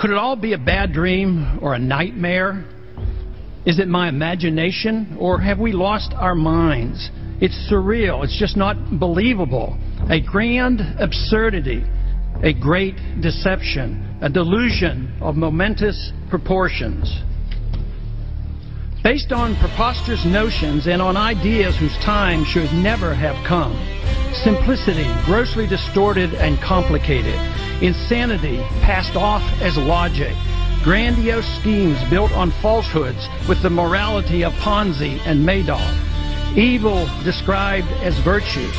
Could it all be a bad dream or a nightmare? Is it my imagination, or have we lost our minds? It's surreal. It's just not believable. A grand absurdity, a great deception, a delusion of momentous proportions. Based on preposterous notions and on ideas whose time should never have come. Simplicity, grossly distorted and complicated. Insanity, passed off as logic. Grandiose schemes built on falsehoods with the morality of Ponzi and Madoff. Evil described as virtue.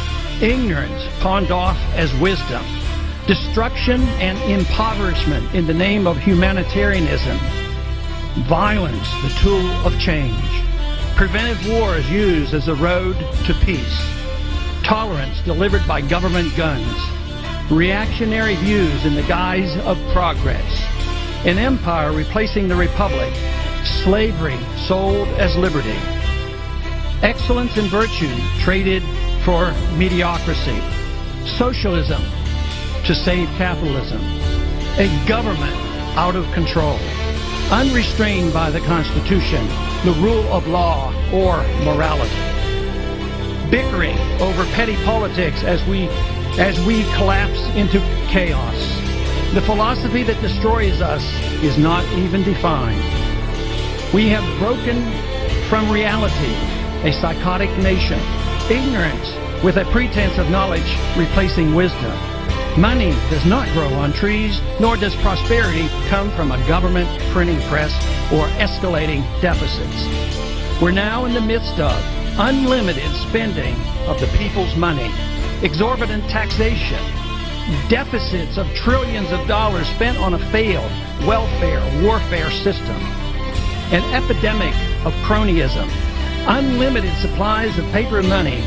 Ignorance pawned off as wisdom. Destruction and impoverishment in the name of humanitarianism. Violence, the tool of change. Preventive war is used as a road to peace. Tolerance delivered by government guns. Reactionary views in the guise of progress. An empire replacing the republic. Slavery sold as liberty. Excellence and virtue traded for mediocrity. Socialism to save capitalism. A government out of control. Unrestrained by the Constitution, the rule of law, or morality. Bickering over petty politics as we collapse into chaos. The philosophy that destroys us is not even defined. We have broken from reality, a psychotic nation. Ignorance with a pretense of knowledge replacing wisdom. Money does not grow on trees, nor does prosperity come from a government printing press or escalating deficits. We're now in the midst of unlimited spending of the people's money, exorbitant taxation, deficits of trillions of dollars spent on a failed welfare warfare system, an epidemic of cronyism, unlimited supplies of paper money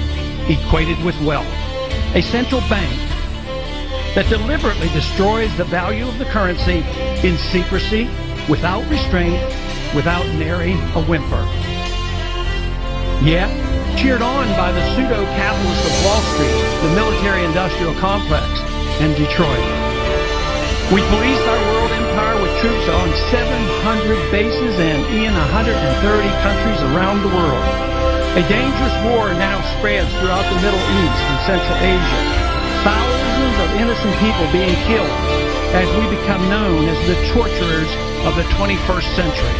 equated with wealth, a central bank that deliberately destroys the value of the currency in secrecy, without restraint, without nary a whimper. Yet, cheered on by the pseudo-capitalists of Wall Street, the military-industrial complex, and Detroit. We police our world empire with troops on 700 bases and in 130 countries around the world. A dangerous war now spreads throughout the Middle East and Central Asia. Thousands of innocent people being killed as we become known as the torturers of the 21st century.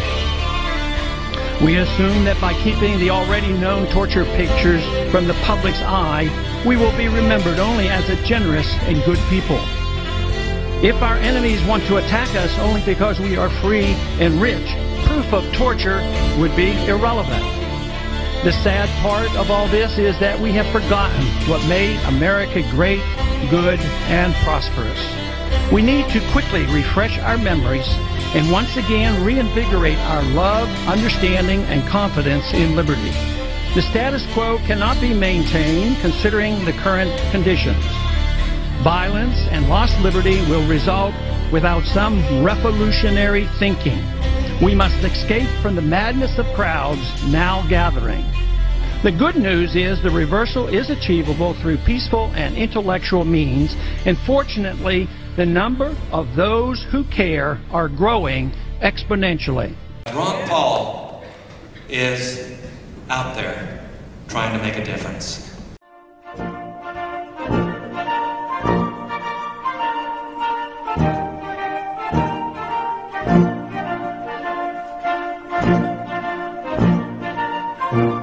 We assume that by keeping the already known torture pictures from the public's eye, we will be remembered only as a generous and good people. If our enemies want to attack us only because we are free and rich, proof of torture would be irrelevant. The sad part of all this is that we have forgotten what made America great, good, and prosperous. We need to quickly refresh our memories and once again reinvigorate our love, understanding, and confidence in liberty. The status quo cannot be maintained considering the current conditions. Violence and lost liberty will result without some revolutionary thinking. We must escape from the madness of crowds now gathering. The good news is the reversal is achievable through peaceful and intellectual means, and fortunately, the number of those who care are growing exponentially. Ron Paul is out there trying to make a difference. Thank you.